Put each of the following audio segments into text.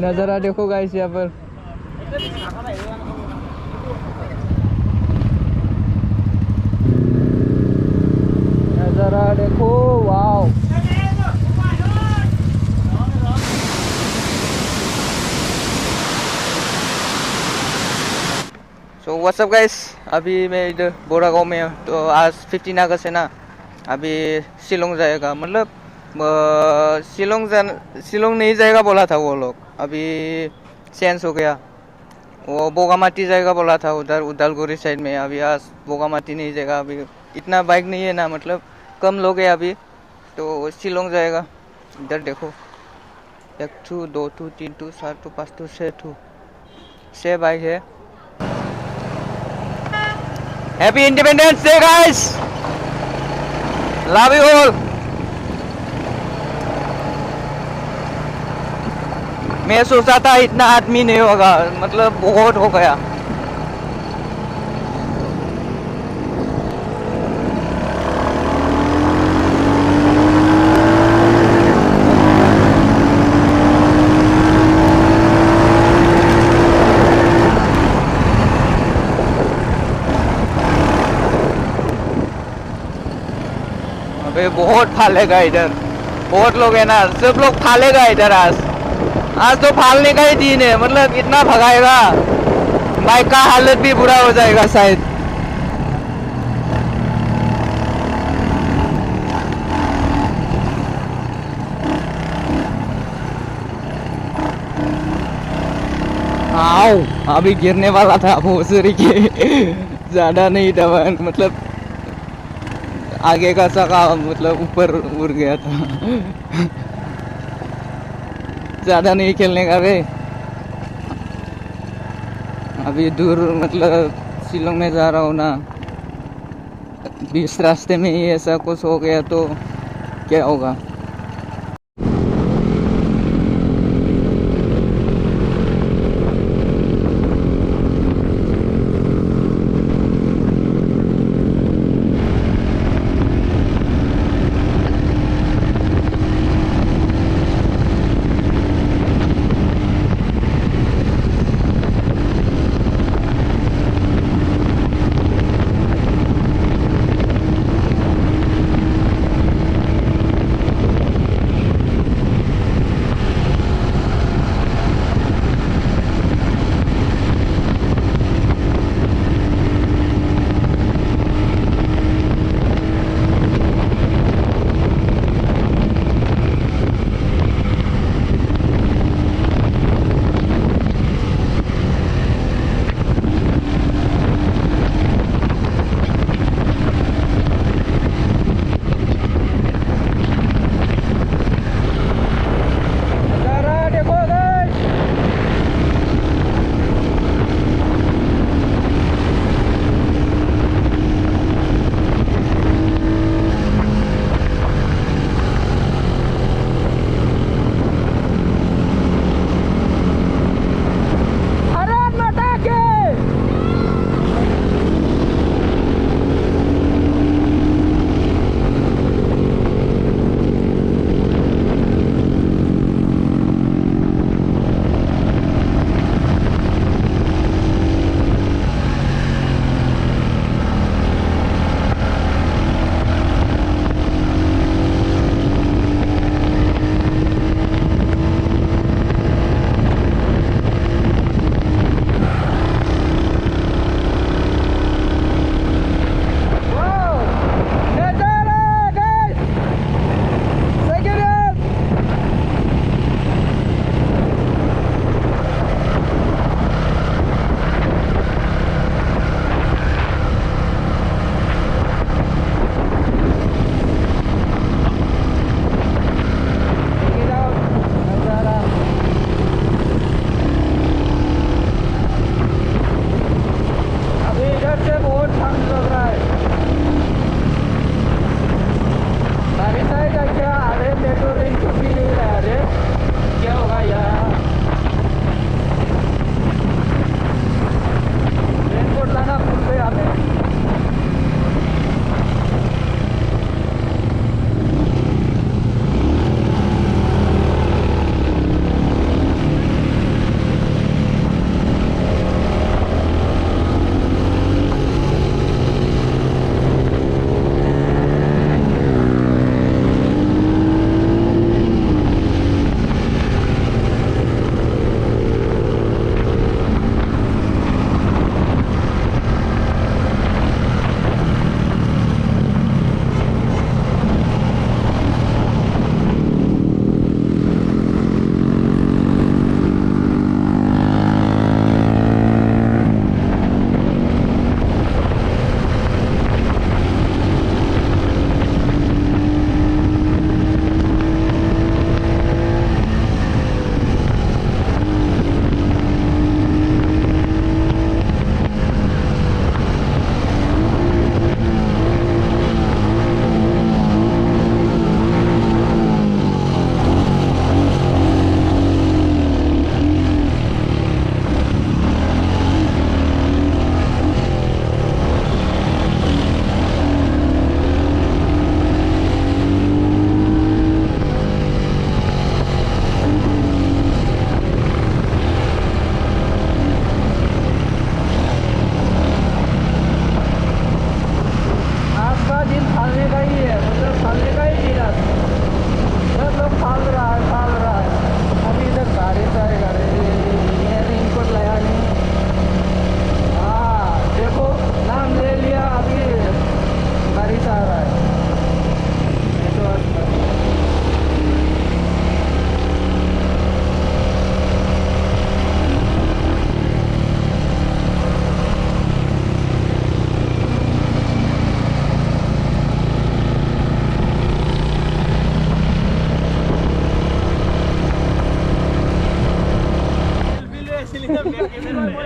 नज़ारा देखो गाइस यहाँ पर। नज़ारा देखो, वाओ। सो व्हाट्सअप गाइस, अभी मैं इधर बोरा गाँव में हूँ। तो आज 15 अगस्त है ना, अभी शिलोंग जाएगा। मतलब शिलोंग नहीं जाएगा बोला था वो लोग, अभी चेंज हो गया। वो बोगामाटी जाएगा बोला था, उधर उदालगुरी साइड में। अभी आज बोगामाटी नहीं जाएगा। अभी इतना बाइक नहीं है ना, मतलब कम लोग है अभी, तो शिलोंग जाएगा। इधर देखो, 1 2 2 3 4 5 6 बाइक है। Happy independence day guys, love you all. मैं सोचा था इतना आदमी नहीं होगा, मतलब बहुत हो गया। अबे बहुत फालेगा इधर, बहुत लोग है ना, सब लोग फालेगा इधर। आज तो फालने का ही दिन है, मतलब इतना भगाएगा, बाइक का हालत भी बुरा हो जाएगा शायद। आओ, अभी गिरने वाला था भोसरी के। ज्यादा नहीं था, मतलब आगे का सका मतलब ऊपर उड़ गया था। ज्यादा नहीं खेलने का रे। अभी दूर मतलब शिलोंग में जा रहा हूँ ना, बीच रास्ते में ही ऐसा कुछ हो गया तो क्या होगा।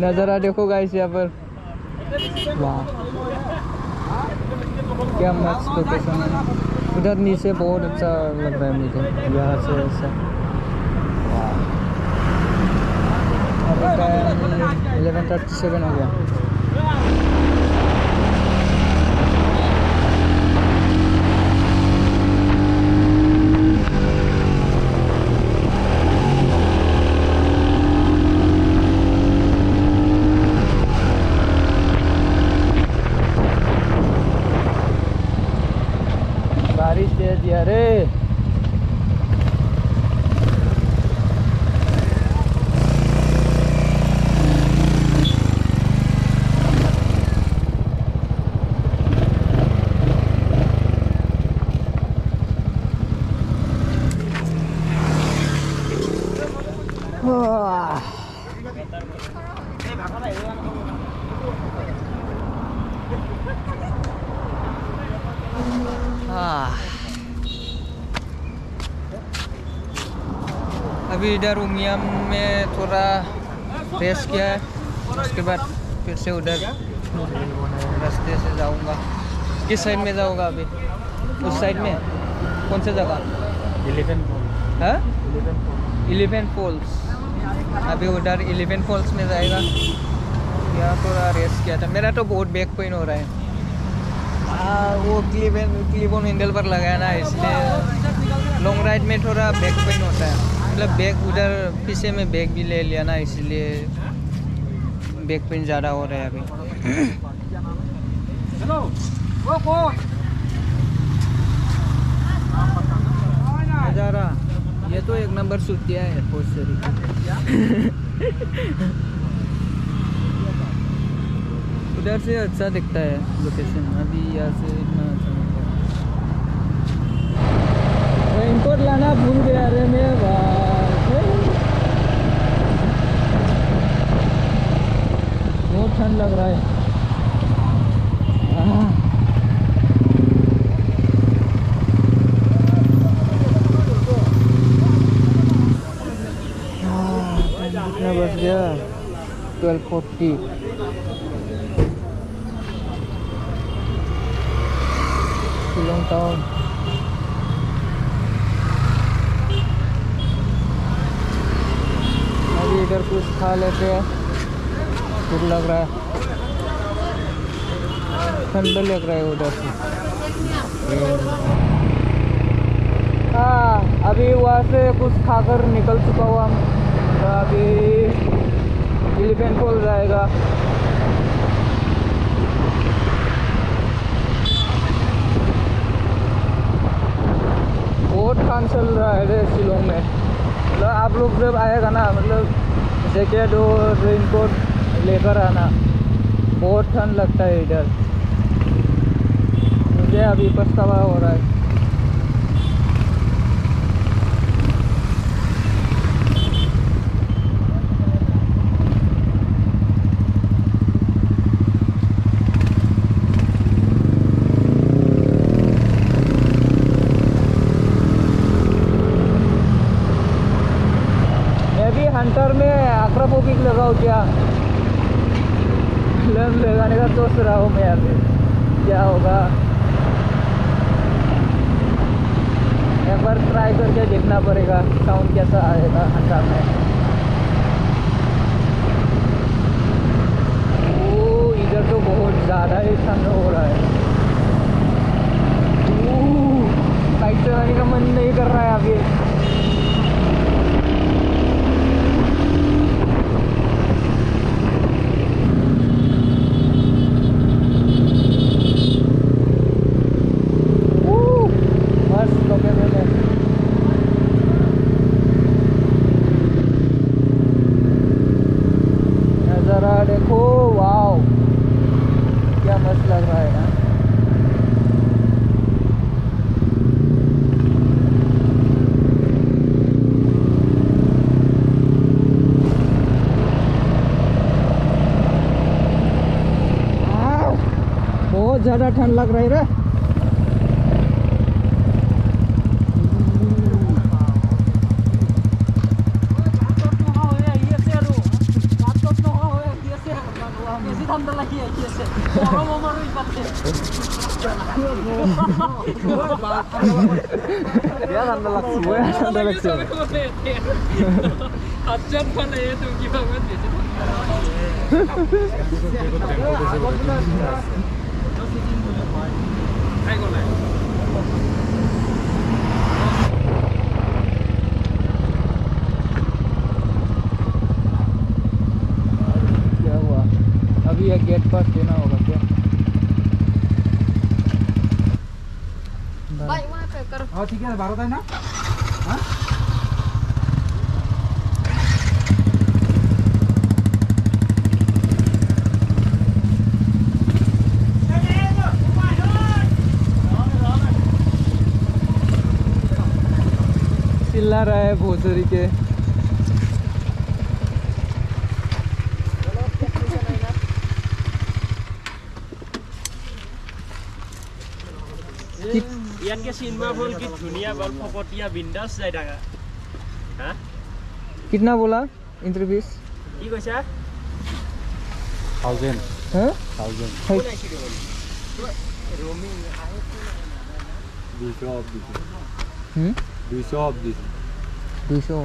नज़ारा देखो गाइस यहाँ पर, वाह क्या मस्त लोकेशन है। उधर नीचे बहुत अच्छा लग रहा है मुझे यहाँ से ऐसा। अभी टाइम 11:37 हो गया। बारिश दे दिया रे। अभी इधर उमियम में थोड़ा रेस्ट किया है, उसके बाद फिर से उधर रास्ते से जाऊंगा। किस साइड में जाऊंगा अभी? उस साइड में कौन सी जगह? Elephant falls. अभी उधर एलिफेंट फॉल्स में जाएगा। यहाँ थोड़ा रेस्ट किया था। मेरा तो बहुत बैक पेन हो रहा है। वो क्लिप ऑन हैंडल पर लगाया ना, इसलिए लॉन्ग राइड में थोड़ा बैक पेन होता है। मतलब बैग उधर पीछे में बैग भी ले लिया ना, इसलिए बैक पेन ज़्यादा हो रहा है अभी। नज़ारा ये तो एक नंबर शूट दिया है एयरपोर्ट से। उधर से अच्छा दिखता है लोकेशन। अभी यहाँ से इतना अच्छा नहीं है। रेनकोट लाना भूल गया रे मैं भाई। बहुत ठंड लग रहा है। कितना बज गया? 12:40। शिलोंग टाउन। अभी इधर कुछ खा लेते हैं, भूख लग रहा है। ठंड लग रहा है उधर से। हाँ, अभी वहाँ से कुछ खाकर निकल चुका हुआ हम। तो अभी एलिफेंट फॉल जाएगा। बहुत ठंड चल रहा है शिलोंग में। मतलब आप लोग जब आएगा ना, मतलब जैकेट और रेनकोट लेकर आना। बहुत ठंड लगता है इधर। मुझे अभी पछतावा हो रहा है। हंटर में अक्रापोविक लगाओ क्या? लगाने का सोच रहा हूँ मैं। अभी क्या होगा, एक बार ट्राई करके देखना पड़ेगा साउंड कैसा आएगा हंटर में। ओ इधर तो बहुत ज़्यादा ही ठंड हो रहा है। बाइक चलाने का मन नहीं कर रहा है अभी। देखो वाओ, क्या मस्त लग रहा है ना। बहुत ज़्यादा ठंड लग रही है। Dia tanda laksi. Gue tanda laksi. Ajan pala itu gimana dia? Ayo lah. क्या हुआ? अभी ये गेट पास देना होगा क्या? Baik mana कर? हाँ ठीक है 12 है ना हाँ चिल्ला रहा है भोसरी के। Ian ke cinema bol की दुनिया बल फकटिया बिंदास जाय दागा हां कितना बोला इंटरव्यूस? की কৈছা 1000 हाँ? 1000 रोमिंग 200 of this 200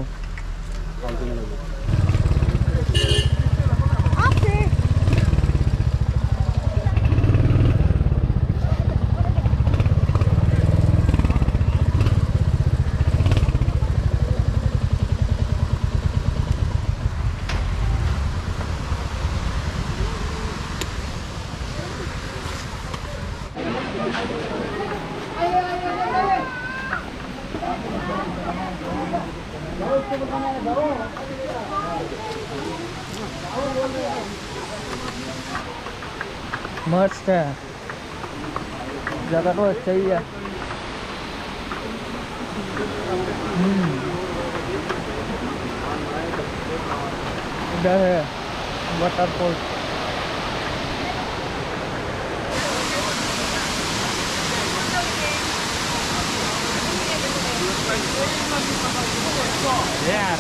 मस्त है, जगह तो अच्छा ही है। इधर है वाटरफॉल। यार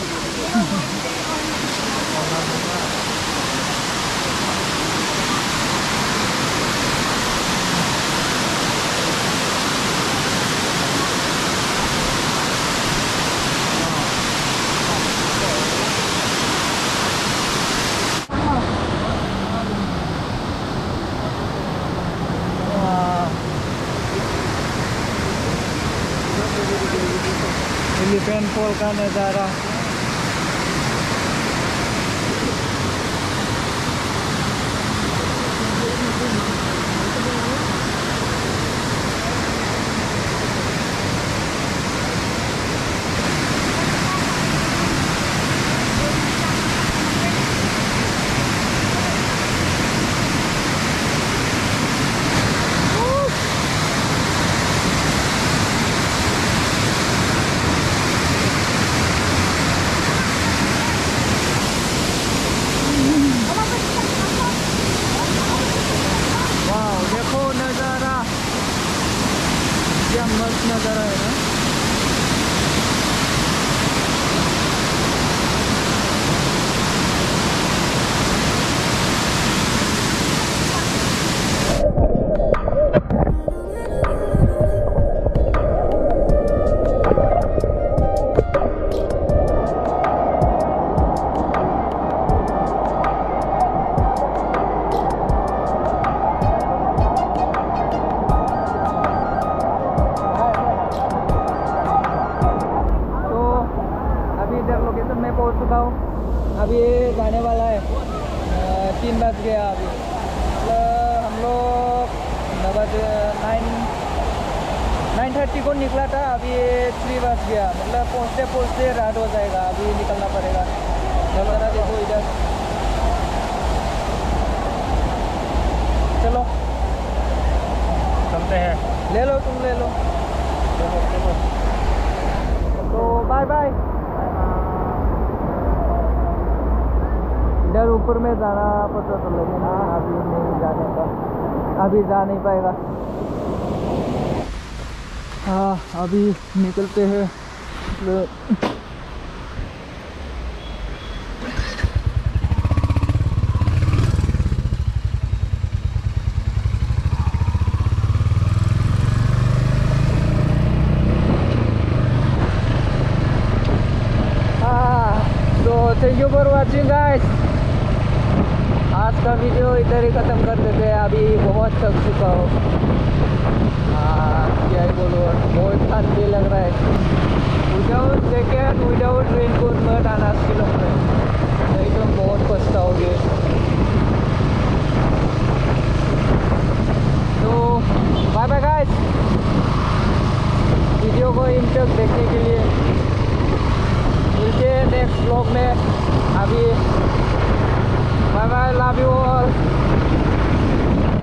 एलिफेंट फॉल का नज़ारा। क्या मस्त नज़ारा है ना। पहुंच चुका हूँ, अभी जाने वाला है 3 बज गया। अभी मतलब हम लोग 9:30 को निकला था, अभी 3 बज गया। मतलब पहुँचते पहुँचते रात हो जाएगा, अभी निकलना पड़ेगा। नज़ारा देखो इधर, चलो चलते हैं। ले लो, तुम ले लो। तो बाय बाय। इधर ऊपर में जाना पड़ता तो लेकिन अभी नहीं जाने का, अभी जा नहीं पाएगा। हाँ अभी निकलते हैं। Thank you for watching guys. आज का वीडियो इधर ही ख़त्म कर देते हैं, अभी बहुत थक चुका हूँ। क्या ही बोलूँ, बहुत ठंडी लग रहा है। विदाउट जैकेट विदाउट रेनकोट मत आना शिलोंग में, नहीं तो बहुत पछताओगे। तो बाय बाय गाइस, वीडियो को इन तक देखने के लिए। मिलते हैं नेक्स्ट ब्लॉग में। अभी